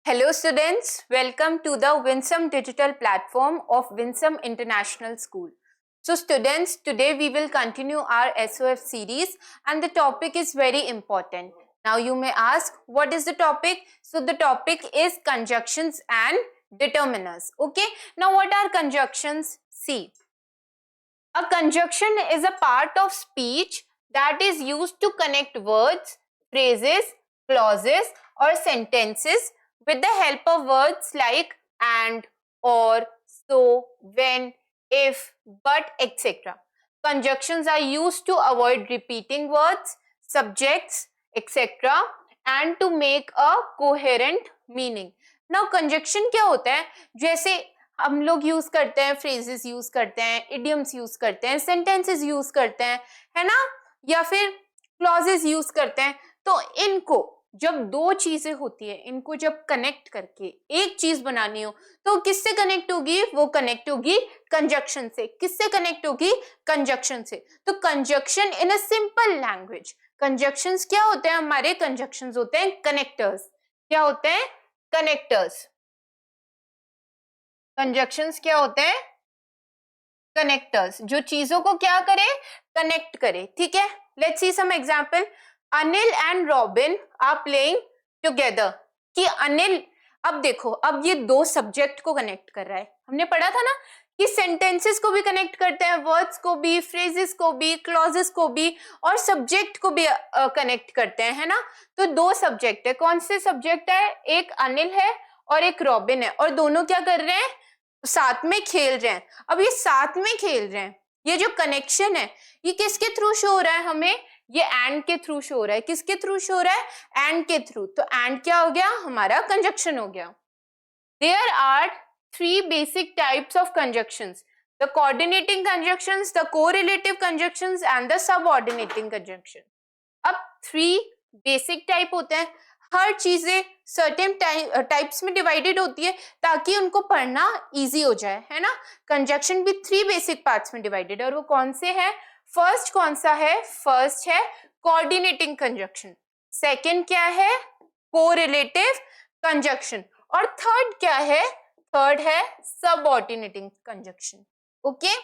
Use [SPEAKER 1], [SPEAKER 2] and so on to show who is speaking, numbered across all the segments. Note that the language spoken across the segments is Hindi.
[SPEAKER 1] Hello students, welcome to the Winsome digital platform of Winsome International School. So students, today we will continue our SOF series and the topic is very important. Now you may ask, what is the topic? So the topic is conjunctions and determiners. Okay, now what are conjunctions? See, a conjunction is a part of speech that is used to connect words, phrases, clauses or sentences with the help of words like and, or, so, when, if, but, etc. Conjunctions are used to avoid repeating words, subjects, etc. and to make a coherent meaning. Now conjunction क्या होता है? जैसे हम लोग यूज करते हैं, फ्रेजेस यूज करते हैं, इडियम्स यूज करते हैं, सेंटेंसेस यूज करते हैं, है ना, या फिर क्लॉजेस यूज करते हैं. तो इनको जब दो चीजें होती है, इनको जब कनेक्ट करके एक चीज बनानी हो तो किससे कनेक्ट होगी? वो कनेक्ट होगी कंजक्शन से. किससे कनेक्ट होगी? कंजक्शन से. तो conjunction in a simple language, conjunctions क्या होते हैं? हमारे कंजक्शंस होते हैं कनेक्टर्स. क्या होते हैं? कनेक्टर्स. कंजक्शंस क्या होते हैं? कनेक्टर्स, जो चीजों को क्या करे? कनेक्ट करे. ठीक है, let's see some example. Anil and Robin are playing together. कि अनिल, अब देखो, अब ये दो सब्जेक्ट को कनेक्ट कर रहा है. हमने पढ़ा था ना कि सेंटेंसेस को भी कनेक्ट करते हैं, वर्ड्स को भी, फ्रेजेस को भी, क्लॉजेस को भी और सब्जेक्ट को भी कनेक्ट करते हैं, है ना. तो दो सब्जेक्ट है. कौन से सब्जेक्ट है? एक अनिल है और एक रॉबिन है, और दोनों क्या कर रहे हैं? साथ में खेल रहे हैं. अब ये साथ में खेल रहे हैं, ये जो कनेक्शन है ये किसके थ्रू शो हो रहा है हमें? ये एंड के थ्रू शो हो रहा है. किसके थ्रू शो हो रहा है? एंड के थ्रू. तो एंड क्या हो गया? हमारा कंजक्शन हो गया. There are three basic types of conjunctions: the coordinating conjunctions, the correlative conjunctions and the subordinating conjunction. अब थ्री बेसिक टाइप होते हैं. हर चीजें सर्टेन टाइप्स में डिवाइडेड होती है ताकि उनको पढ़ना इजी हो जाए, है ना. कंजक्शन भी थ्री बेसिक पार्ट्स में डिवाइडेड है, और वो कौन से हैं? फर्स्ट कौन सा है? फर्स्ट है कोऑर्डिनेटिंग कंजक्शन. सेकंड क्या है? Correlative conjunction. और थर्ड क्या है? थर्ड है subordinating conjunction. Okay,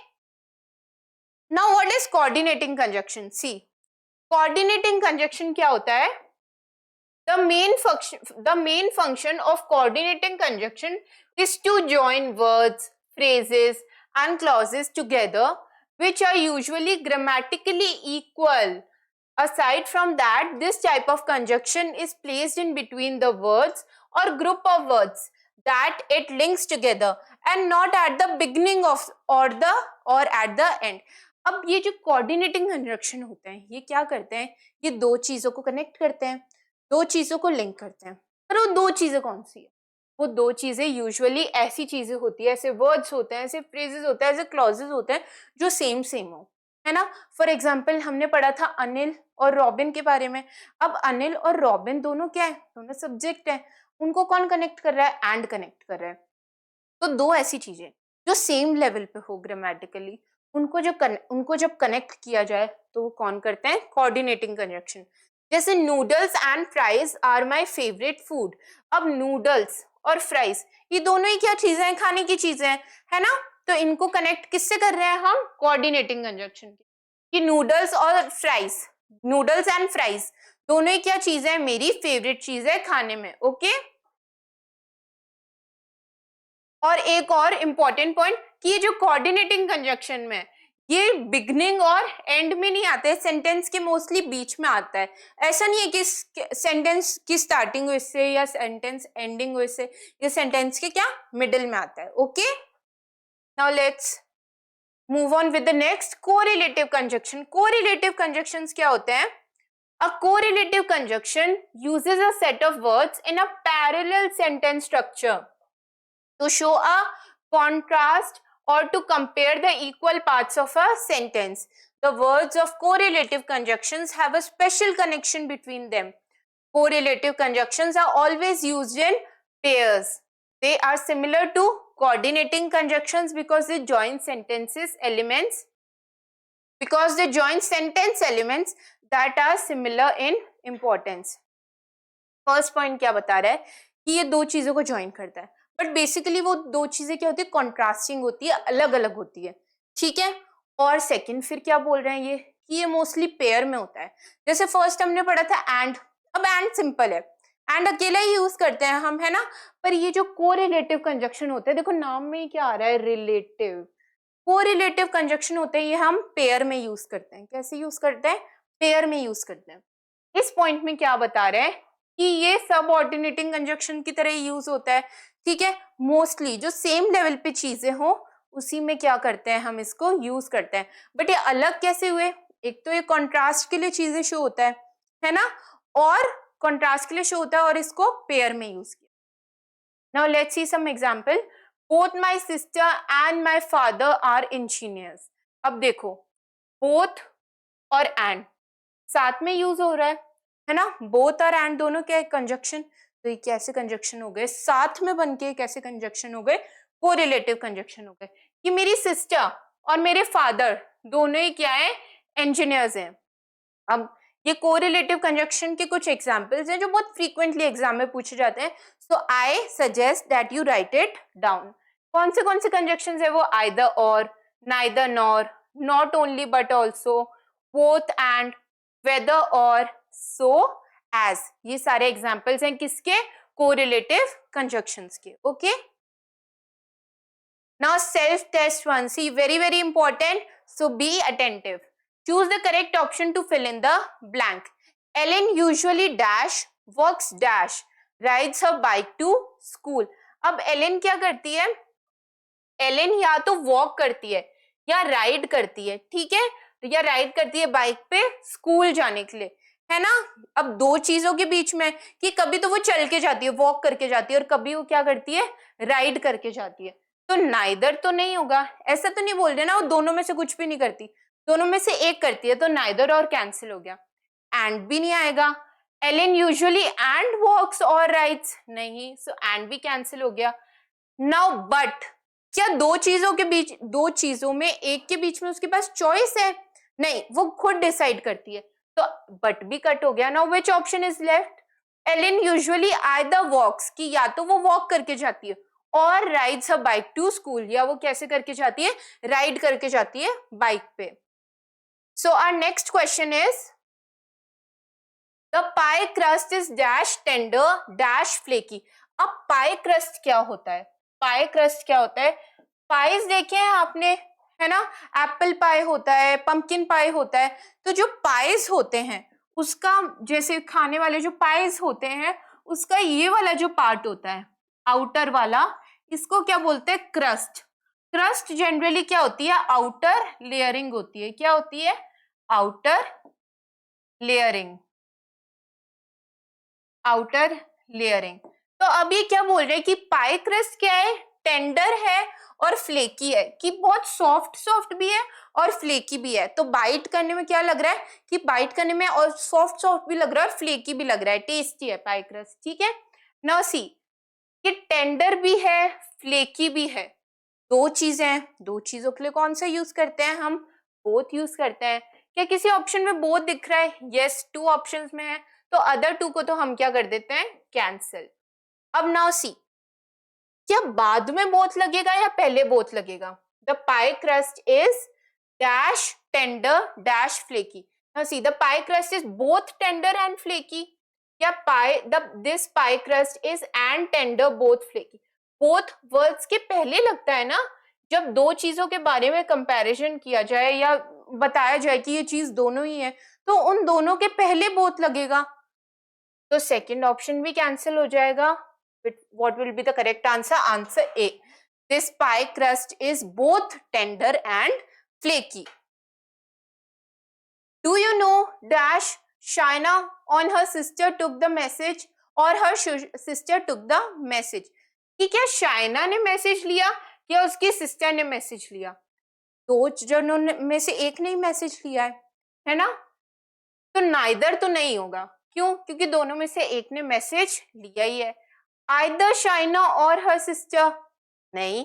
[SPEAKER 1] now what is coordinating conjunction? See, coordinating conjunction क्या होता है? The main function of coordinating conjunction is to join words, phrases and clauses together which are usually grammatically equal. Aside from that, this type of conjunction is placed in between the words or group of words that it links together and not at the beginning of or at the end. अब ये जो कोऑर्डिनेटिंग कंजक्शन होते हैं ये क्या करते हैं? ये दो चीजों को कनेक्ट करते हैं, दो चीजों को लिंक करते हैं. पर वो दो चीजें कौन सी है? वो दो चीजें यूजुअली ऐसी चीजें होती है, ऐसे वर्ड्स होते हैं, ऐसे फ्रेजेस होते हैं, ऐसे क्लॉजेस होते हैं जो सेम हो, है ना. फॉर एग्जाम्पल हमने पढ़ा था अनिल और रॉबिन के बारे में. अब अनिल और रॉबिन दोनों क्या है? दोनों सब्जेक्ट है. उनको कौन कनेक्ट कर रहा है? एंड कनेक्ट कर रहा है. तो दो ऐसी चीजें जो सेम लेवल पे हो ग्रामेटिकली, उनको जब कनेक्ट किया जाए तो वो कौन करते हैं? Coordinating conjunction. जैसे noodles and fries are my favourite food. अब नूडल्स और फ्राइज ये दोनों ही क्या चीजें हैं? खाने की चीजें हैं, है ना. तो इनको कनेक्ट किससे कर रहे हैं हम? कोऑर्डिनेटिंग कंजक्शन कि नूडल्स और फ्राइज, नूडल्स एंड फ्राइज दोनों ही क्या चीजें हैं? मेरी फेवरेट चीज है खाने में. ओके, और एक और इम्पॉर्टेंट पॉइंट कि ये जो कोऑर्डिनेटिंग कंजक्शन में ये बिगनिंग और एंड में नहीं आते, सेंटेंस के मोस्टली बीच में आता है. ऐसा नहीं है कि सेंटेंस की स्टार्टिंग हो इससे या सेंटेंस एंडिंग हो इससे, ये सेंटेंस के क्या मिडिल में आता है. Okay, now let's move on with the next, correlative conjunction. Correlative conjunctions क्या होते हैं? A correlative conjunction uses a set of words in a parallel sentence structure to show a contrast or to compare the equal parts of a sentence. The words of correlative conjunctions have a special connection between them. Correlative conjunctions are always used in pairs. They are similar to coordinating conjunctions because they join sentence elements that are similar in importance. First point क्या बता रहा है कि ये दो चीजों को ज्वाइन करता है, बट बेसिकली वो दो चीजें क्या होती है, कॉन्ट्रास्टिंग होती है, अलग अलग होती है, ठीक है। और सेकंड फिर क्या बोल रहे हैं ये, कि ये मोस्टली पेयर में होता है। जैसे फर्स्ट हमने पढ़ा था एंड, अब एंड सिंपल है, एंड अकेला ही यूज करते हैं हम, है ना। पर ये जो कोरिलेटिव कंजक्शन होता है, देखो नाम में ही क्या आ रहा है, रिलेटिव, कोरिलेटिव कंजक्शन होते हैं, ये हम पेयर में यूज करते हैं। कैसे यूज करते हैं, पेयर में यूज करते हैं। इस पॉइंट में क्या बता रहे हैं कि ये सबऑर्डिनेटिंग कंजक्शन की तरह यूज होता है, ठीक है। मोस्टली जो सेम लेवल पे चीजें हो उसी में क्या करते हैं, हम इसको यूज करते हैं। बट ये अलग कैसे हुए, एक तो ये कॉन्ट्रास्ट के लिए चीजें शो होता है ना, और कॉन्ट्रास्ट के लिए शो होता है, और इसको पेयर में यूज किया। Now let's see some example, both my sister and my father are engineers. अब देखो बोथ और एंड साथ में यूज हो रहा है ना, बोथ और एंड दोनों क्या है, कंजक्शन। तो ये कैसे कंजक्शन हो गए, साथ में बनके कैसे कंजक्शन हो गए, कोरिलेटिव कंजक्शन हो गए, कि मेरी सिस्टर और मेरे फादर दोनों ही क्या है, इंजीनियर्स हैं। अब ये कोरिलेटिव कंजक्शन के कुछ एग्जांपल्स हैं जो बहुत फ्रीक्वेंटली एग्जाम में पूछे जाते हैं, so I suggest that you write it down. कौन से कंजक्शंस है वो, either or, neither nor, not only but also, both and, whether or, so as. ये सारे एग्जांपल्स हैं किसके, कोरिलेटिव कंजक्शंस के, okay. Now self test 1, see very important, so be attentive. Choose the correct option to fill in the blank. Ellen usually dash works dash rides her bike to school. अब एलेन क्या करती है, एलेन या तो वॉक करती है या राइड करती है, ठीक है, या राइड करती है बाइक पे स्कूल जाने के लिए, है ना। अब दो चीजों के बीच में, कि कभी तो वो चल के जाती है, वॉक करके जाती है, और कभी वो क्या करती है, राइड करके जाती है। तो नाइदर तो नहीं होगा, ऐसा तो नहीं बोल रहे ना वो दोनों में से कुछ भी नहीं करती, दोनों में से एक करती है, तो नाइदर और कैंसिल हो गया। एंड भी नहीं आएगा, एलेन यूजुअली एंड वॉक्स और राइड्स, नहीं, सो एंड भी कैंसिल हो गया। नाउ बट, क्या दो चीजों के बीच, दो चीजों में एक के बीच में उसके पास चॉइस है, नहीं, वो खुद डिसाइड करती है, तो बट भी कट हो गया। Now which option is left, Ellen usually either walks, कि या तो वो वॉक करके जाती है, और rides her bike to school, या वो कैसे करके जाती है, राइड करके जाती है बाइक पे। So our next question is, the pie crust is dash tender dash flaky. अब पाई क्रस्ट क्या होता है, पाई क्रस्ट क्या होता है, पाइज देखे हैं आपने, है ना, एप्पल पाई होता है, पंपकिन पाई होता है, तो जो पाइज होते हैं उसका, जैसे खाने वाले जो पाइज होते हैं उसका ये वाला जो पार्ट होता है आउटर वाला, इसको क्या बोलते हैं, क्रस्ट। क्रस्ट जनरली क्या होती है, आउटर लेयरिंग होती है, क्या होती है, आउटर लेयरिंग, आउटर लेयरिंग। तो अब ये क्या बोल रहे हैं कि पाई क्रस्ट क्या है, टेंडर है और फ्लेकी है, कि बहुत सॉफ्ट सॉफ्ट भी है और फ्लेकी भी है। तो बाइट करने में क्या लग रहा है, कि बाइट करने में और सॉफ्ट सॉफ्ट भी लग रहा है और फ्लेकी भी लग रहा है, टेस्टी है पाई क्रस्ट, ठीक है। नाउ सी, कि टेंडर भी है फ्लेकी भी है, दो चीजें हैं, दो चीजों के लिए कौन सा यूज करते हैं हम, बोथ यूज करते हैं। क्या किसी ऑप्शन में बोथ दिख रहा है, यस, टू ऑप्शंस में है, तो अदर टू को तो हम क्या कर देते हैं, कैंसिल। अब नाउ सी, क्या बाद में बोथ लगेगा या पहले बोथ लगेगा, the pie crust is dash tender dash flaky. Now see, the pie crust is both tender and flaky, या this pie crust is and tender both flaky. Both words के पहले लगता है ना, जब दो चीजों के बारे में कंपैरिजन किया जाए या बताया जाए कि ये चीज दोनों ही है, तो उन दोनों के पहले बोथ लगेगा, तो सेकंड ऑप्शन भी कैंसिल हो जाएगा। What will be the correct answer? Answer A. This pie crust is both tender and flaky. Do you know dash Shaina on her sister took the message or her sister took the message? कि क्या शाइना ने मैसेज लिया या उसकी सिस्टर ने मैसेज लिया, दो जनों में से एक ने ही मैसेज लिया है ना, तो नाइदर तो नहीं होगा, क्यों, क्योंकि दोनों में से एक ने मैसेज लिया ही है। आइदर शाइना और हर सिस्टर, नहीं,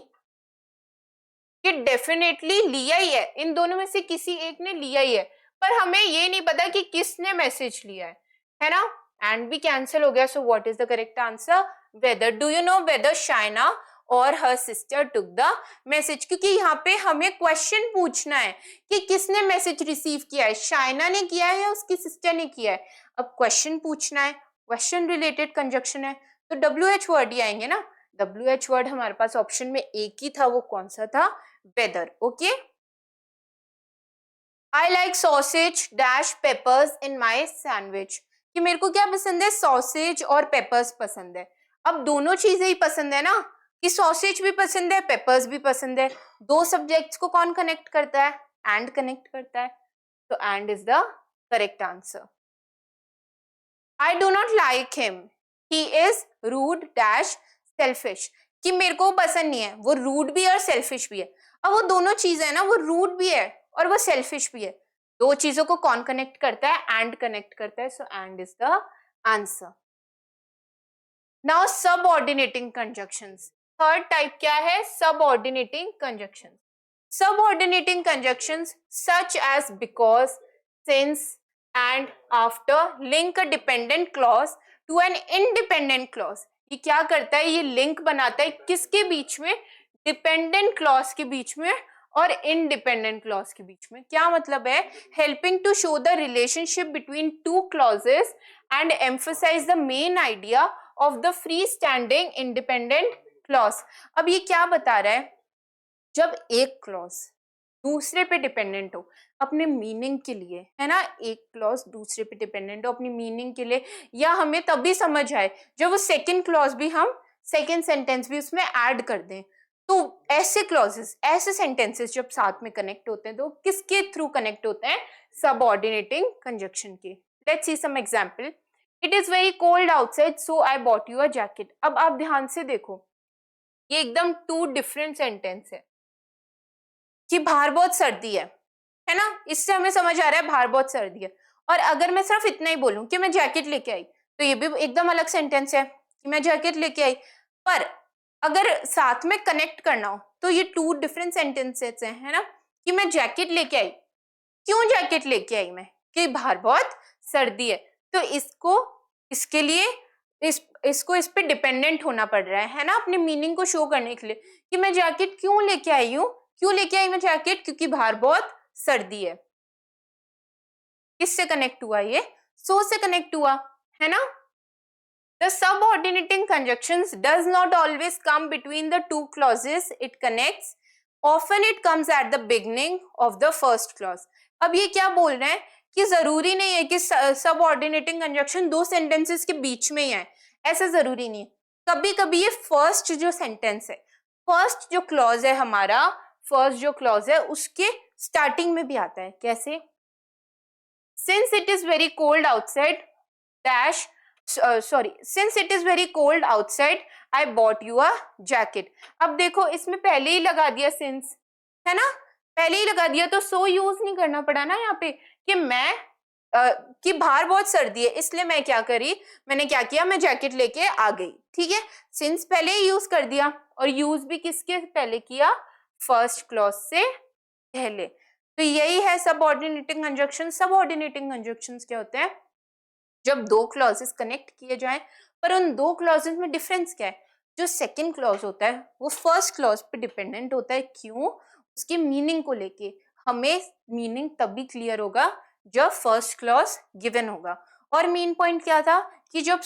[SPEAKER 1] कि डेफिनेटली लिया ही है, इन दोनों में से किसी एक ने लिया ही है, पर हमें ये नहीं पता कि किसने मैसेज लिया है ना। एंड भी कैंसिल हो गया, so what is the correct answer, whether, do you know whether Shaina और her sister took the message? क्योंकि यहाँ पे हमें क्वेश्चन पूछना है कि किसने मैसेज रिसीव किया है, शाइना ने किया है या उसकी सिस्टर ने किया है। अब क्वेश्चन पूछना है, क्वेश्चन रिलेटेड कंजक्शन है, तो WH वर्ड ही आएंगे ना। WH वर्ड हमारे पास ऑप्शन में एक ही था, वो कौन सा था, whether. Okay, I like sausage dash peppers in my sandwich, कि मेरे को क्या पसंद है, सॉसेज और पेपर्स पसंद है। अब दोनों चीजें ही पसंद है ना, कि सॉसेज भी पसंद है, पेपर्स भी पसंद है। दो सब्जेक्ट्स को कौन कनेक्ट करता है, एंड कनेक्ट करता है, तो and is the correct answer. I do not like him, he is rude dash selfish, कि मेरे को पसंद नहीं है, वो रूड भी है और सेल्फिश भी है। अब वो दोनों चीजें है ना, वो रूड भी है और वो सेल्फिश भी है, दो चीजों को कौन कनेक्ट करता है, एंड कनेक्ट करता है, so and is the answer. Now subordinating conjunctions, third type क्या है, subordinating conjunctions. Subordinating conjunctions such as because, since and after link a dependent clause to an independent clause। ये क्या करता है, ये लिंक बनाता है किसके बीच में, डिपेंडेंट क्लॉज के बीच में और इंडिपेंडेंट क्लॉज के बीच में। क्या मतलब है, helping to show the relationship between two clauses and emphasize the main idea of the free standing independent clause. अब ये क्या बता रहा है, जब एक क्लॉज दूसरे पे डिपेंडेंट हो अपने मीनिंग के लिए, है ना, एक क्लॉज दूसरे पे डिपेंडेंट हो अपनी मीनिंग के लिए, या हमें तभी समझ आए जब वो सेकंड क्लॉज भी हम सेकंड सेंटेंस भी उसमें ऐड कर दें। तो ऐसे क्लॉजेस, ऐसे सेंटेंसेस जब साथ में कनेक्ट होते हैं तो किसके थ्रू कनेक्ट होते हैं, सबऑर्डिनेटिंग कंजक्शन के। Let's see some example, it is very cold outside so I bought you a jacket. अब आप ध्यान से देखो, ये एकदम टू डिफरेंट सेंटेंस है कि बाहर बहुत सर्दी है ना, इससे हमें समझ आ रहा है बाहर बहुत सर्दी है। और अगर मैं सिर्फ इतना ही बोलूं कि मैं जैकेट लेके आई, तो ये भी एकदम अलग सेंटेंस है कि मैं जैकेट लेके आई। पर अगर साथ में कनेक्ट करना हो तो ये टू डिफरेंट सेंटेंसेस हैं, है ना, कि मैं जैकेट लेके आई, क्यों जैकेट लेके आई मैं, कि बाहर बहुत सर्दी है, तो इसको इसके लिए इसको इस पे डिपेंडेंट होना पड़ रहा है ना, अपने मीनिंग को शो करने के लिए कि मैं जैकेट क्यों लेके आई हूँ, क्यों लेके आई मैं जैकेट, क्योंकि बाहर बहुत सर्दी है। किससे कनेक्ट हुआ, ये सो से कनेक्ट हुआ, है ना। The subordinating conjunctions does not always come between the two clauses it connects. Often it comes at the beginning of the first clause. अब ये क्या बोल रहे हैं कि जरूरी नहीं है कि सबऑर्डिनेटिंग कंजक्शन दो सेंटेंसेस के बीच में ही है, ऐसा जरूरी नहीं है। कभी कभी ये फर्स्ट जो सेंटेंस है, फर्स्ट जो क्लॉज है हमारा, फर्स्ट जो क्लॉज है उसके स्टार्टिंग में भी आता है। कैसे, since it is very cold outside dash since it is very cold outside I bought you a jacket। अब देखो इसमें पहले ही लगा दिया since, है ना, पहले ही लगा दिया, तो so यूज नहीं करना पड़ा ना यहाँ पे कि मैं कि बाहर बहुत सर्दी है इसलिए मैं क्या करी, मैंने क्या किया, मैं जैकेट लेके आ गई। ठीक है, since पहले ही यूज कर दिया, और यूज भी किसके पहले किया, फर्स्ट क्लॉज से पहले। तो यही है सबऑर्डिनेटिंग कंजक्शन। सबऑर्डिनेटिंग कंजक्शंस क्या होते हैं, जब दो क्लॉजेस कनेक्ट किए जाएं, पर उन दो क्लॉजेस में डिफरेंस क्या है, जो सेकंड क्लॉज होता है वो फर्स्ट क्लॉज पे डिपेंडेंट होता है। क्यों, उसके मीनिंग को लेके। हमें मीनिंग तभी क्लियर होगा जब फर्स्ट क्लॉज गिवन होगा। और मेन पॉइंट क्या था कि जब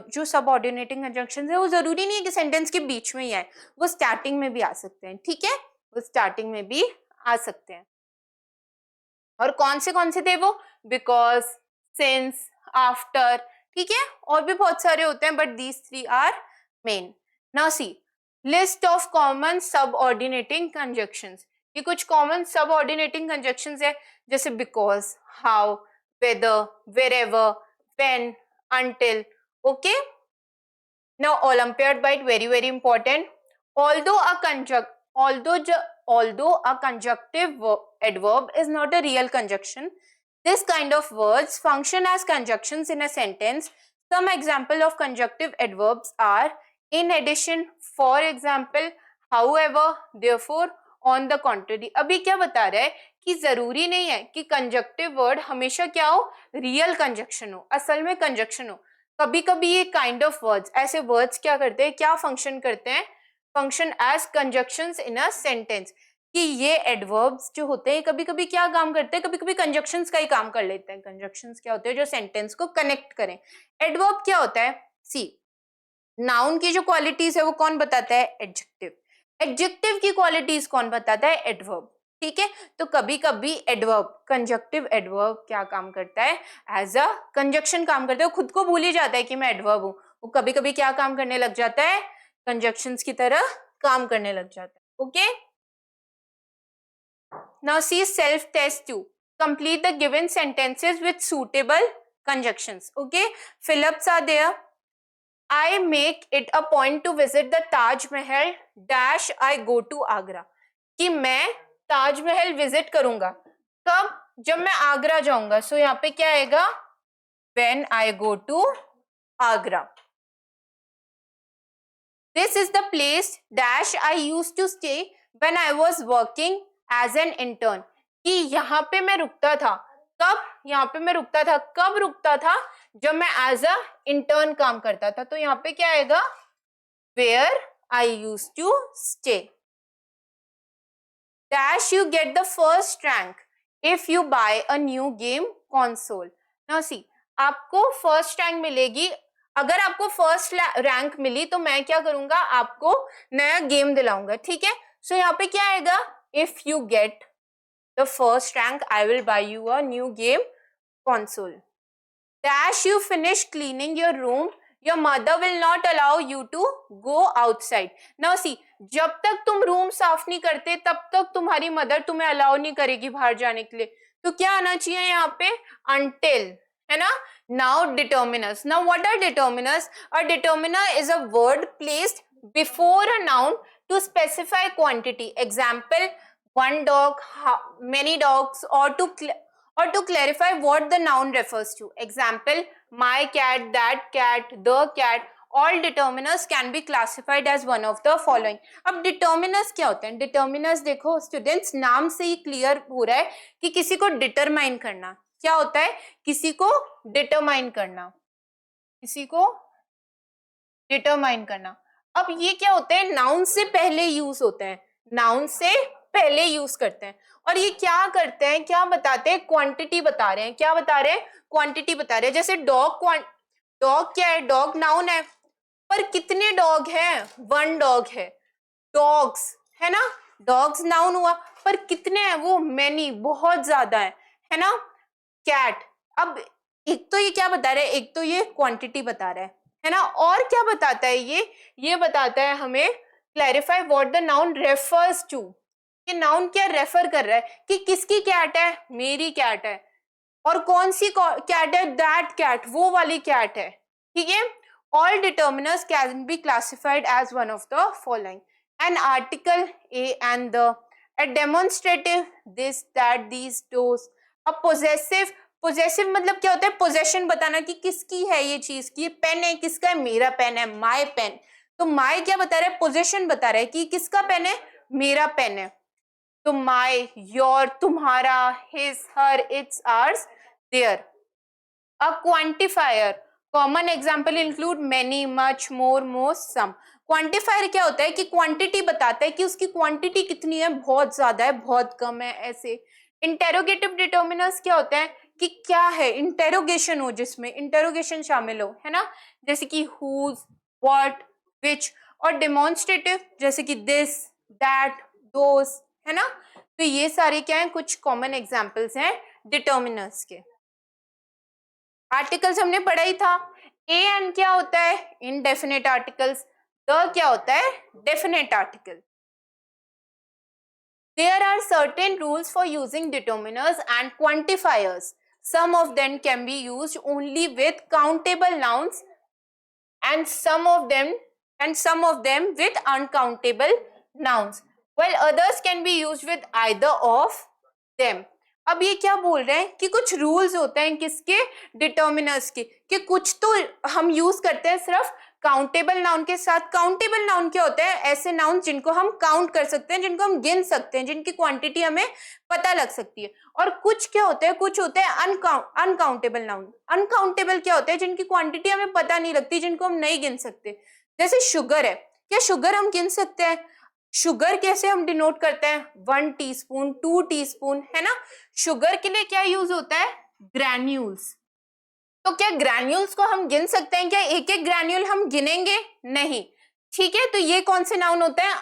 [SPEAKER 1] जो सबऑर्डिनेटिंग कंजक्शंस है वो जरूरी नहीं है कि सेंटेंस के बीच में ही आए, वो स्टार्टिंग में भी आ सकते हैं। ठीक है, वो स्टार्टिंग में भी आ सकते हैं। और कौन से थे वो, बिकॉज, सिंस, आफ्टर, ठीक है, और भी बहुत सारे होते हैं, but these three are main. Now see list of common subordinating conjunctions. ये कुछ कॉमन सबऑर्डिनेटिंग कंजक्शंस है, जैसे because, how, whether, wherever, when, until। Okay, now olympiad bite, very very important. although a conjunctive adverb is not a real conjunction, this kind of words function as conjunctions in a sentence. Some example of conjunctive adverbs are in addition, for example, however, therefore, on the contrary। अभी क्या बता रहा है कि जरूरी नहीं है कि कंजक्टिव वर्ड हमेशा क्या हो, रियल कंजक्शन हो, असल में कंजक्शन हो। कभी कभी ये काइंड ऑफ वर्ड्स, ऐसे वर्ड्स क्या करते हैं, क्या फंक्शन करते हैं, function as conjunctions in a sentence, कि ये एडवर्ब्स जो होते हैं कभी कभी क्या काम करते हैं, कभी कभी कंजक्शंस का ही काम कर लेते हैं। कंजक्शंस क्या होते हैं, जो सेंटेंस को कनेक्ट करें। एडवर्ब क्या होता है, सी नाउन की जो क्वालिटीज है वो कौन बताता है, एडजेक्टिव। एडजेक्टिव की क्वालिटीज कौन बताता है, एडवर्ब। ठीक है, तो कभी कभी एडवर्ब, कंजक्टिव एडवर्ब क्या काम करता है, एज अ कंजक्शन काम करता है। वो खुद को भूल ही जाता है कि मैं एडवर्ब हूं, वो कभी कभी क्या काम करने लग जाता है, कंजक्शंस की तरह काम करने लग जाता है। Okay, now see self test 2, complete the given sentences with suitable conjunctions. Okay, fill-ups are there. I make it a point to visit the Taj Mahal dash I go to Agra, कि मैं ताजमहल विजिट करूंगा कब, जब मैं आगरा जाऊंगा। सो यहाँ पे क्या आएगा, when I go to Agra. This is the place dash I used to stay when I was working as an intern, कि यहाँ पे मैं रुकता था कब, यहाँ पे मैं रुकता था कब, रुकता था जब मैं एज अ इंटर्न काम करता था। तो यहाँ पे क्या आएगा, where I used to stay. Dash you get the first rank if you buy a new game console. Now see, आपको फर्स्ट रैंक मिलेगी, अगर आपको फर्स्ट रैंक मिली तो मैं क्या करूंगा, आपको नया गेम दिलाऊंगा। ठीक है, सो यहाँ पे क्या आएगा, if you get the first rank I will buy you a new game console. Dash you finish cleaning your room, your mother will not allow you to go outside. Now see, जब तक तुम रूम साफ नहीं करते तब तक तुम्हारी मदर तुम्हें अलाउ नहीं करेगी बाहर जाने के लिए। तो क्या आना चाहिए यहाँ पे, until, है ना। Now determiners. Now what are determiners? A determiner is a word placed before a noun to specify quantity. Example, one dog, many dogs, or to clarify what the noun refers to. Example, my cat, that cat, the cat. All determiners can be classified as one of the following. अब determiners क्या होते हैं, determiners देखो स्टूडेंट्स, नाम से ही क्लियर हो रहा है कि किसी को डिटरमाइन करना। क्या होता है, किसी को डिटरमाइन करना, किसी को डिटरमाइन करना। अब ये क्या होते हैं, नाउन से पहले यूज होते हैं, नाउन से पहले यूज करते हैं। और ये क्या करते हैं, क्या बताते हैं, क्वांटिटी बता रहे हैं। क्या बता रहे हैं, क्वांटिटी बता रहे हैं। जैसे डॉग, डॉग क्या है, डॉग नाउन है, पर कितने डॉग हैं, वन डॉग है। डॉग्स है ना, डॉग्स नाउन हुआ, पर कितने हैं वो, मैनी, बहुत ज्यादा है ना। कैट, अब एक तो ये क्या बता रहा है, एक तो ये क्वांटिटी बता रहा है ना, और क्या बताता है ये बताता है हमें clarify what the noun refers to, कि नाउन क्या रेफर कर रहा है, कि किसकी कैट है, मेरी कैट है, और कौन सी कैट है, दैट कैट, वो वाली कैट है। ठीक है, all determiners can be classified as one of the following: an article, a and the, a demonstrative, this, that, these, those, a possessive, possessive मतलब क्या होता है, possession बताना कि किसकी है ये चीज, की पेन है, किसका है, मेरा पेन है, my pen। तो my क्या बता रहा है, possession बता रहा है कि किसका पेन है, मेरा पेन है। तो my, your, तुम्हारा, his, her, its, ours, their। a quantifier, common example include many, much, more, most, some. Quantifier क्या होता है कि क्वांटिटी बताता है कि उसकी क्वांटिटी कितनी है, बहुत ज्यादा है, बहुत कम है, ऐसे। इंटेरोगेटिव डिटर्मिनर्स क्या होते हैं कि क्या है, इंटेरोगेशन हो, जिसमें इंटेरोगेशन शामिल हो, है ना, जैसे कि हुज, व्हाट, विच। और डेमोन्स्ट्रेटिव जैसे कि दिस, दैट, दोस, है ना। तो ये सारे क्या है, कुछ कॉमन एग्जाम्पल्स हैं डिटर्मिनर्स के। आर्टिकल्स हमने पढ़ा ही था। ए एंड क्या होता है, इनडेफिनेट आर्टिकल्स। द क्या होता है, definite article. There are certain rules for using determiners and quantifiers. Some of them can be used only with countable nouns and some of them with uncountable nouns, while others can be used with either of them. अब ये क्या बोल रहे हैं कि कुछ रूल्स होते हैं किसके, डिटर्मिनर्स के, कि कुछ तो हम यूज करते हैं सिर्फ काउंटेबल नाउन के साथ, काउंटेबल नाउन क्या होता है, ऐसे नाउन जिनको हम काउंट कर सकते हैं, जिनको हम गिन सकते हैं, जिनकी क्वांटिटी हमें पता लग सकती है। और कुछ क्या होते हैं, कुछ होते हैं अनकाउंटेबल नाउन। अनकाउंटेबल क्या होते हैं, जिनकी क्वांटिटी हमें पता नहीं लगती, जिनको हम नहीं गिन सकते। जैसे शुगर है, क्या शुगर हम गिन सकते हैं? शुगर कैसे हम डिनोट करते हैं, 1 टीस्पून, 2 टीस्पून, है ना। शुगर के लिए क्या यूज होता है, ग्रैन्यूल्स। तो क्या ग्रैन्यूल्स को हम गिन सकते हैं क्या, एक एक ग्रैन्यूल हम गिनेंगे नहीं, ठीक है। तो ये कौन से नाउन होते हैं,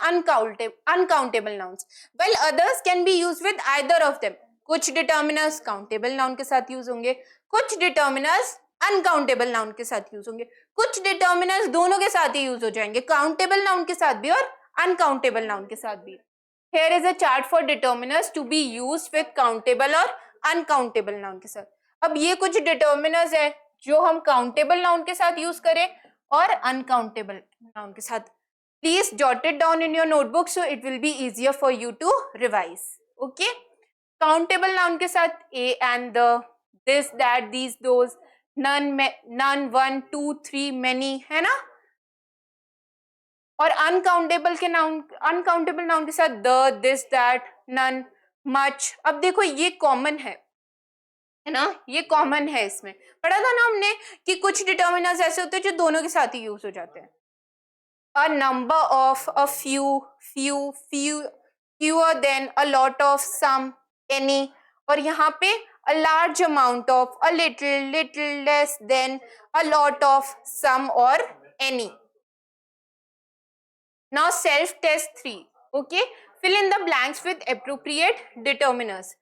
[SPEAKER 1] uncountable nouns. Well others can be use with either of them. कुछ डिटर्मिनर्स काउंटेबल नाउन के साथ यूज होंगे, कुछ डिटर्मिनर्स अनकाउंटेबल नाउन के साथ यूज होंगे, कुछ डिटर्मिनर्स दोनों के साथ ही यूज हो जाएंगे, काउंटेबल नाउन के साथ भी और अनकाउंटेबल नाउन के साथ भी। Here is a chart for determiners to be used with countable और uncountable नाउन के साथ। अब ये कुछ डिटर्मिनर्स है जो हम काउंटेबल नाउन के साथ यूज करें और अनकाउंटेबल नाउन के साथ। Please jot it down in your notebook so it will be easier for you to revise. Okay, countable noun के साथ a and the, this that these those, none, 1 2 3 many, है ना। और अनकाउंटेबल नाउन के साथ the, this, that, none, much. अब देखो ये कॉमन है ना, ये कॉमन है, इसमें पढ़ा था ना हमने कि कुछ डिटर्मिनर्स ऐसे होते हैं जो दोनों के साथ ही यूज हो जाते हैं। A number of, a few, fewer than, a lot of, some, any। और यहाँ पे a large amount of, a little, less than, a lot of, some or any। Now self test 3, okay, fill in the blanks with appropriate determiners।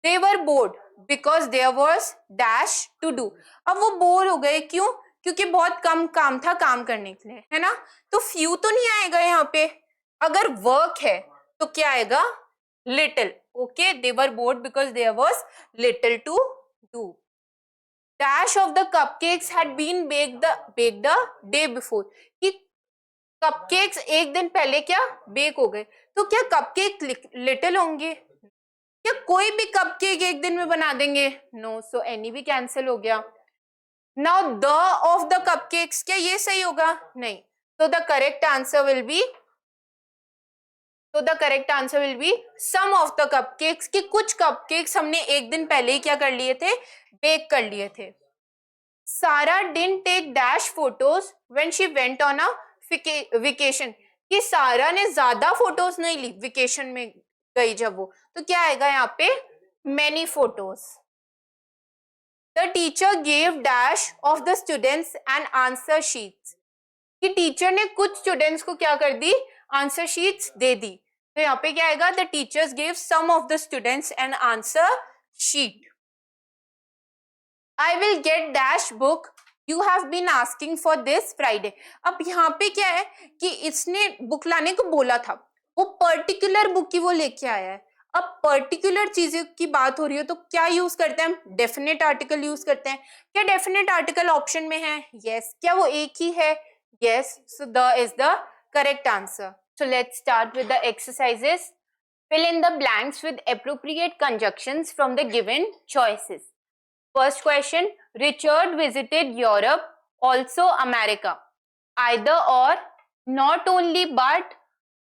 [SPEAKER 1] They were bored because there was dash to do। अब वो बोर हो गए, क्यों? क्योंकि बहुत कम काम था काम करने के लिए, है ना। तो फ्यू तो नहीं आएगा यहाँ पे। अगर वर्क है तो क्या आएगा, little. Okay, they were bored because there was little to do. Dash of the cupcakes had been baked the day before, कि कपकेक्स एक दिन पहले क्या बेक हो गए। तो क्या कपकेक लिटिल होंगे, क्या कोई भी कपकेक एक दिन में बना देंगे, नो। सो एनी भी कैंसिल हो गया। Now the of the cupcakes, क्या ये सही होगा, नहीं। तो the correct answer will be some of the cupcakes, कि कुछ कपकेक्स हमने एक दिन पहले ही क्या कर लिए थे, बेक कर लिए थे। Sarah didn't take dash photos when she went on a vacation, कि सारा ने ज्यादा फोटोज नहीं ली वेकेशन में गई जब वो, तो क्या आएगा यहाँ पे, many photos. The teacher gave dash of the students and answer sheets, कि टीचर ने कुछ स्टूडेंट्स को क्या कर दी, आंसर शीट्स दे दी। तो यहाँ पे क्या आएगा, the teachers gave some of the students and answer sheet. I will get dash book you have been asking for this Friday. अब यहाँ पे क्या है कि इसने बुक लाने को बोला था, वो पर्टिकुलर बुक की वो लेके आया है। अब पर्टिकुलर चीजें की बात हो रही है तो क्या यूज करते हैं, डेफिनेट आर्टिकल यूज करते हैं। क्या डेफिनेट आर्टिकल ऑप्शन में है, यस। क्या वो एक ही है, yes. So the is the correct answer. So let's start with the exercises. Fill in the blanks with appropriate conjunctions from the given choices. First question, Richard visited Europe, also America. Either or, not only but,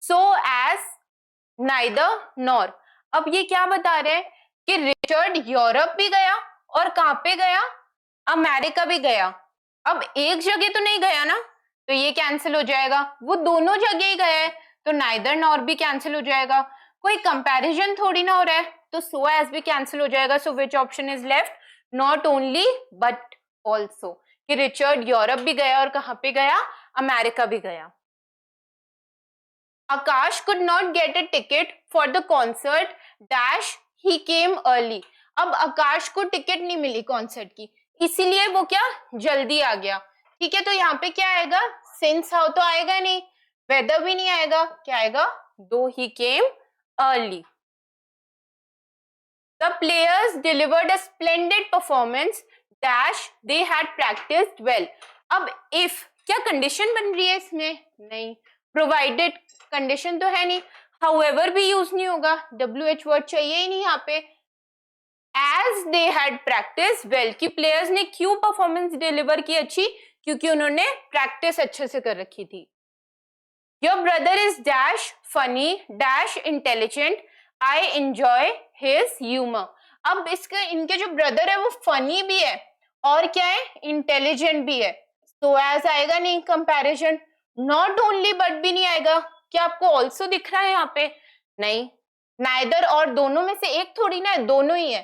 [SPEAKER 1] so as, neither nor। अब ये क्या बता रहे हैं कि रिचर्ड यूरोप भी गया और कहां पे गया, अमेरिका भी गया। अब एक जगह तो नहीं गया ना, तो ये कैंसिल हो जाएगा। वो दोनों जगह ही गया है तो नाइदर नॉर भी कैंसिल हो जाएगा। कोई कंपैरिजन थोड़ी ना हो रहा है, तो सो एज भी कैंसिल हो जाएगा। So which option is left, not only but also, कि रिचर्ड यूरोप भी गया और कहां पे गया, अमेरिका भी गया। आकाश could not get a ticket for the concert dash he came early। अब आकाश को टिकट नहीं मिली कॉन्सर्ट की, इसीलिए वो क्या जल्दी आ गया। ठीक है, तो यहाँ पे क्या आएगा, सिंस हाउ तो आएगा नहीं, वेदर भी नहीं आएगा, क्या आएगा, दो ही केम early. The players delivered a splendid performance dash they had practiced well। अब if क्या कंडीशन बन रही है इसमें, नहीं। प्रोवाइडेड कंडीशन तो है नहीं, however भी यूज नहीं होगा, WH वर्ड चाहिए ही नहीं यहाँ पे। as they had practiced well, कि प्लेयर्स ने क्यों परफॉर्मेंस डिलीवर की अच्छी, क्योंकि उन्होंने प्रैक्टिस अच्छे से कर रखी थी। Your brother is dash funny dash intelligent, I enjoy his humour. अब इसके इनके जो ब्रदर है वो फनी भी है और क्या है, इंटेलिजेंट भी है। तो एज आएगा नहीं कंपैरिजन, नॉट ओनली बट भी नहीं आएगा। क्या आपको ऑल्सो दिख रहा है यहाँ पे? नहीं, नाइदर और दोनों में से एक थोड़ी ना है, दोनों ही है।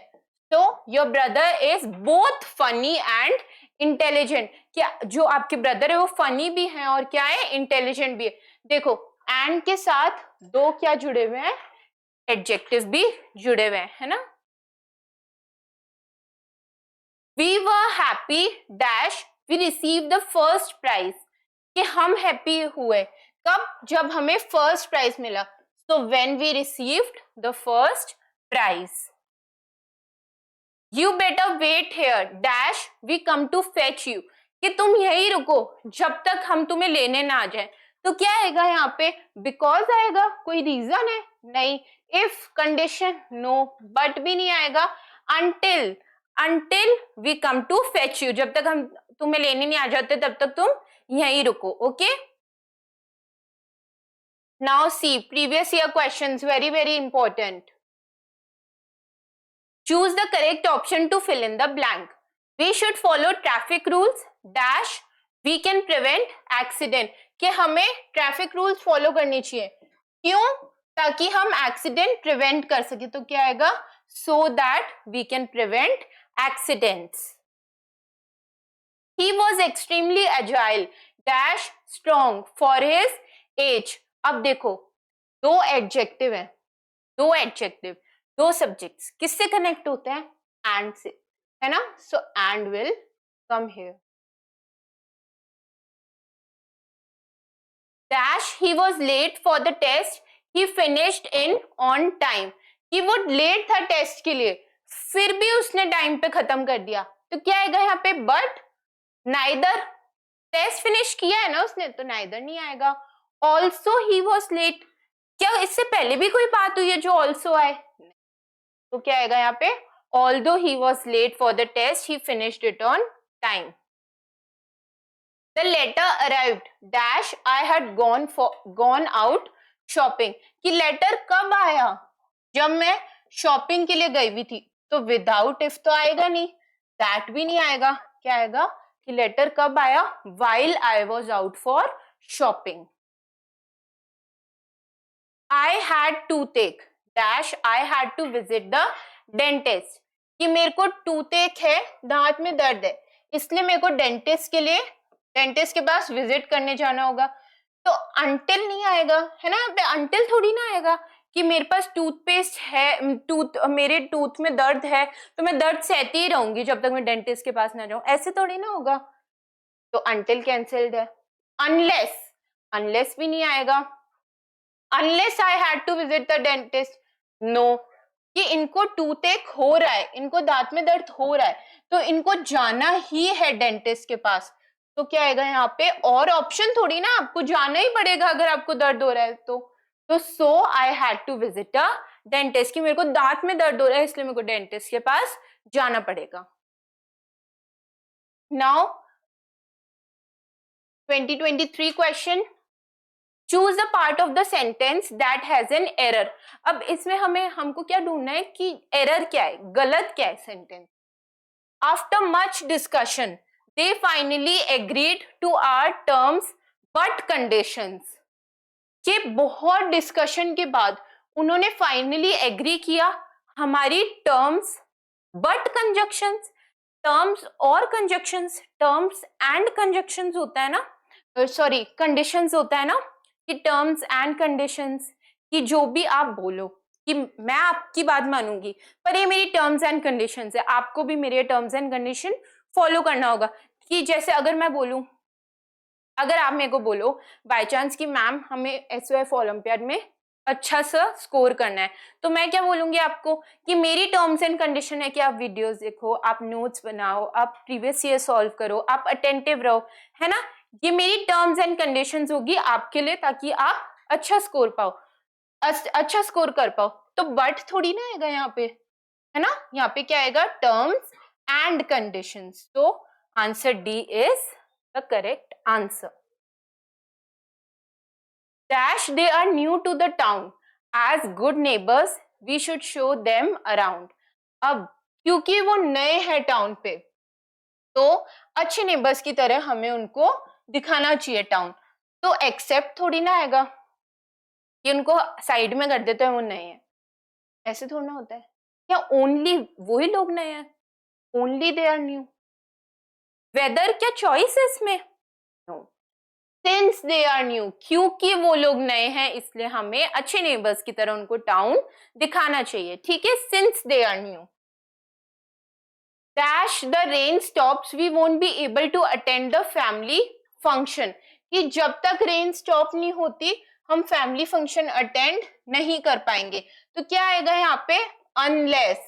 [SPEAKER 1] तो your brother is both funny and intelligent. क्या जो आपके ब्रदर है वो फनी भी है और क्या है, इंटेलिजेंट भी है। देखो एंड के साथ दो क्या जुड़े हुए हैं, एडजेक्टिव भी जुड़े हुए हैं, है ना। We were happy dash we receive the first prize, कि हम हैप्पी हुए कब, जब हमें फर्स्ट प्राइज मिला। So when we received the first prize. You better wait here dash we come to fetch you, कि तुम यही रुको जब तक हम तुम्हें लेने ना आ जाए। तो क्या आएगा यहाँ पे, बिकॉज आएगा, कोई रीजन है नहीं, इफ कंडीशन नो, बट भी नहीं आएगा, until until we come to fetch you, जब तक हम तुम्हें लेने नहीं आ जाते तब तक तुम यहीं रुको। Okay, now see previous year questions, very very important. Choose the correct option to fill in the blank. We should follow traffic rules dash we can prevent accident, कि हमें ट्रैफिक रूल्स फॉलो करनी चाहिए, क्यों, ताकि हम एक्सीडेंट प्रिवेंट कर सके। तो क्या आएगा, so that we can prevent accidents. He was extremely agile dash strong for his age. अब देखो दो एडजेक्टिव है, दो एडजेक्टिव, दो सब्जेक्ट्स किससे कनेक्ट होते हैं, एंड से, है ना। So and will come here. Dash he was late for the test he finished in on time, कि वो लेट था टेस्ट के लिए फिर भी उसने टाइम पे खत्म कर दिया। तो क्या आएगा यहाँ पे, बट नाइदर, टेस्ट फिनिश किया है ना उसने, तो नाइदर नहीं आएगा। ऑल्सो ही वाज लेट, क्या इससे पहले भी कोई बात हुई है जो ऑल्सो आए, तो क्या आएगा यहाँ पे, although he was late for the test he finished it on time. The letter arrived dash I had gone out shopping, कि लेटर कब आया, जब मैं शॉपिंग के लिए गई हुई थी। तो विदाउट इफ तो आएगा नहीं, दैट भी नहीं आएगा। क्या आएगा कि लेटर कब आया, while I was out for shopping. I had toothache dash I had to visit the dentist, कि मेरे को टूथेक है, दांत में दर्द है, इसलिए मेरे को डेंटिस्ट के पास विजिट करने जाना होगा। तो अंटिल नहीं आएगा, है ना, यहाँ पे अंटिल थोड़ी ना आएगा कि मेरे पास टूथपेस्ट है, मेरे टूथ में दर्द है तो मैं दर्द सहती ही रहूंगी जब तक मैं डेंटिस्ट के पास ना जाऊं, ऐसे थोड़ी ना होगा। तो अंटिल कैंसिल्ड है। अनलेस भी नहीं आएगा, unless I had to visit the dentist, no, कि इनको टूथेक हो रहा है, इनको दांत में दर्द हो रहा है तो इनको जाना ही है डेंटिस्ट के पास। तो क्या आएगा यहाँ पे, और ऑप्शन थोड़ी ना, आपको जाना ही पड़ेगा अगर आपको दर्द हो रहा है तो so I had to visit a dentist, कि मेरे को दांत में दर्द हो रहा है इसलिए मेरे को डेंटिस्ट के पास जाना पड़ेगा। Now 2023 question, choose the part of the sentence that has an error. अब इसमें हमको क्या ढूंढना है कि एरर क्या है, गलत क्या है sentence. After much discussion they finally agreed to our terms but conditions, कि बहुत डिस्कशन के बाद उन्होंने फाइनली एग्री किया हमारी टर्म्स बट कंजक्शंस, टर्म्स और कंजक्शंस, टर्म्स एंड कंजक्शंस होता है ना, सॉरी कंडीशंस होता है ना, कि टर्म्स एंड कंडीशंस, कि जो भी आप बोलो कि मैं आपकी बात मानूंगी पर ये मेरी टर्म्स एंड कंडीशंस है, आपको भी मेरे टर्म्स एंड कंडीशन फॉलो करना होगा। कि जैसे अगर मैं बोलूं, अगर आप मेरे को बोलो बाय चांस कि मैम हमें एसओएफ ओलंपियाड में अच्छा सा स्कोर करना है, तो मैं क्या बोलूंगी आपको कि मेरी टर्म्स एंड कंडीशन है कि आप वीडियोस देखो, आप नोट्स बनाओ, आप प्रीवियस ईयर सॉल्व करो, आप अटेंटिव रहो, है ना। ये मेरी टर्म्स एंड कंडीशंस होगी आपके लिए, ताकि आप अच्छा स्कोर कर पाओ। तो बट थोड़ी ना आएगा यहाँ पे, है ना, यहाँ पे क्या आएगा, टर्म्स एंड कंडीशंस। तो answer D is the correct answer. Dash, they are new to the town. As good neighbors, we should show them around. अब क्योंकि वो नए हैं टाउन पे, तो अच्छे नेबर्स की तरह हमें उनको दिखाना चाहिए टाउन. तो एक्सेप्ट थोड़ी ना आएगा कि उनको साइड में कर देते हैं वो नए हैं, ऐसे थोड़ा ना होता है. क्या ओनली वही लोग नए हैं? Only they are new. Whether क्या चॉइस है इसमें? No. Since they are new, क्योंकि वो लोग नए हैं इसलिए हमें अच्छे नेबर्स की तरह उनको टाउन दिखाना चाहिए. ठीक है, since they are new. Dash, the rain stops, we won't be able to attend the family function. कि जब तक रेन स्टॉप नहीं होती हम फैमिली फंक्शन अटेंड नहीं कर पाएंगे. तो क्या आएगा यहाँ पे? अनलेस,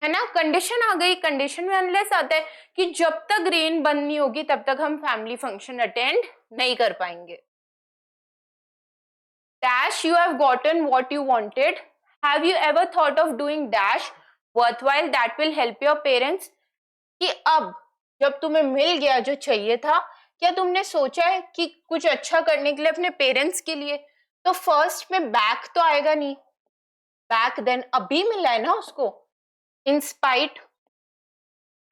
[SPEAKER 1] है ना. कंडीशन आ गई, कंडीशन में अनलेस आता है कि जब तक रेन बंद नहीं होगी तब तक हम फैमिली फंक्शन अटेंड नहीं कर पाएंगे. Dash, you have gotten what you wanted. Have you ever thought of doing dash worthwhile that will help your parents? कि अब जब तुम्हें मिल गया जो चाहिए था, क्या तुमने सोचा है कि कुछ अच्छा करने के लिए अपने पेरेंट्स के लिए? तो फर्स्ट में बैक तो आएगा नहीं, बैक देन अभी मिला है ना उसको, इन स्पाइट.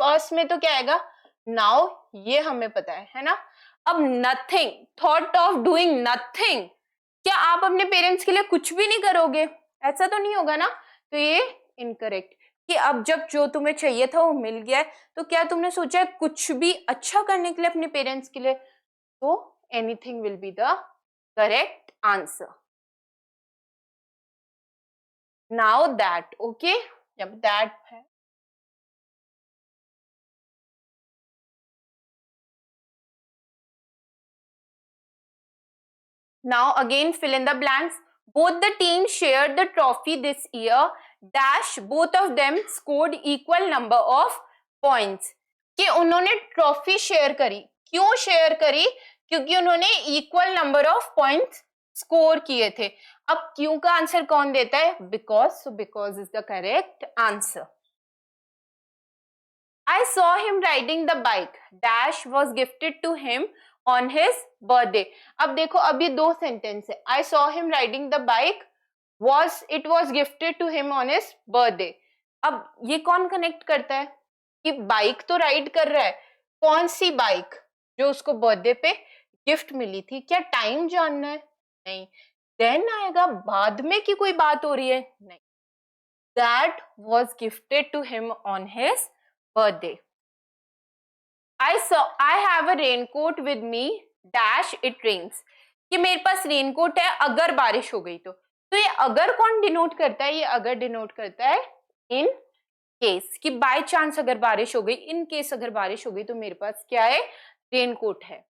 [SPEAKER 1] फर्स्ट में तो क्या आएगा? नाउ, ये हमें पता है ना. अब nothing, thought of doing nothing, क्या आप अपने पेरेंट्स के लिए कुछ भी नहीं करोगे? ऐसा तो नहीं होगा ना. तो ये इनकरेक्ट. कि अब जब जो तुम्हें चाहिए था वो मिल गया है, तो क्या तुमने सोचा है कुछ भी अच्छा करने के लिए अपने पेरेंट्स के लिए? तो anything will be the correct answer. Now that, okay, जब दैट है. Now again fill in the blanks. Both the teams shared the trophy this year. Dash, both of them scored equal number of points. कि उन्होंने ट्रॉफी शेयर करी. क्यों शेयर करी? क्योंकि उन्होंने equal number of points score किए थे. अब क्यों का आंसर कौन देता है? Because. So because is the correct answer. I saw him riding the bike. Dash was gifted to him on his birthday. अब देखो, अभी दो सेंटेंस है. I saw him riding the bike. It was gifted to him on his birthday. अब ये कौन कनेक्ट करता है कि बाइक तो राइड कर रहा है. कौन सी बाइक? जो उसको बर्थडे पे गिफ्ट मिली थी. क्या टाइम जानना है? नहीं. देन आएगा बाद में कि कोई बात हो रही है? नहीं. That was gifted to him on his birthday. I have a raincoat with me. Dash, it rains. कि मेरे पास रेनकोट है अगर बारिश हो गई तो ये अगर कौन डिनोट करता है? ये अगर डिनोट करता है इन केस, कि बाय चांस अगर बारिश हो गई, इन केस अगर बारिश हो गई तो मेरे पास क्या है? रेनकोट है.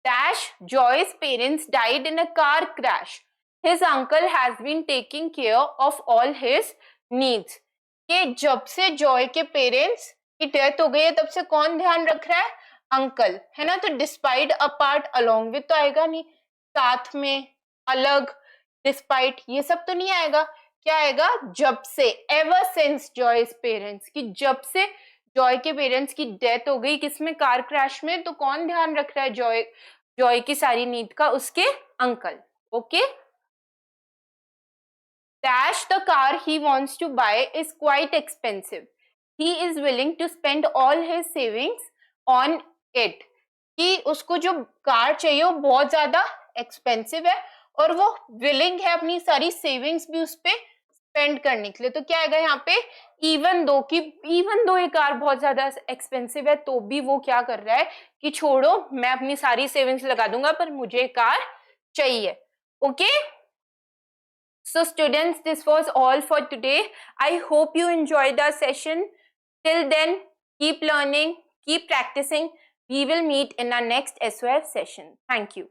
[SPEAKER 1] Dash, Joy's parents died in a car crash. His uncle has been taking care of all his needs. कि जब से जॉय के पेरेंट्स की डेथ हो गई है तब से कौन ध्यान रख रहा है? अंकल, है ना. तो डिस्पाइट, अपार्ट, अलोंग विद तो आएगा नहीं. साथ में, अलग, डिस्पाइट, ये सब तो नहीं आएगा. क्या आएगा? जब से. एवर सिंस जॉय's पेरेंट्स, कि जब से जॉय के पेरेंट्स की डेथ हो गई. किसमें? कार क्रैश में. तो कौन ध्यान रख रहा है जॉय की सारी नीड का? उसके uncle. Okay. Dash, the car he wants to buy is quite expensive. He is willing to spend all his savings on it. कि उसको जो कार चाहिए वो बहुत ज्यादा एक्सपेंसिव है और वो विलिंग है अपनी सारी सेविंग्स भी उस पे स्पेंड करने के लिए. तो क्या आएगा यहाँ पे? इवन दो ये कार बहुत ज्यादा एक्सपेंसिव है तो भी वो क्या कर रहा है कि छोड़ो, मैं अपनी सारी सेविंग्स लगा दूंगा पर मुझे कार चाहिए. Okay. So students, this was all for today. I hope you enjoyed our session. Till then, keep learning, keep practicing. We will meet in our next SOF session. Thank you.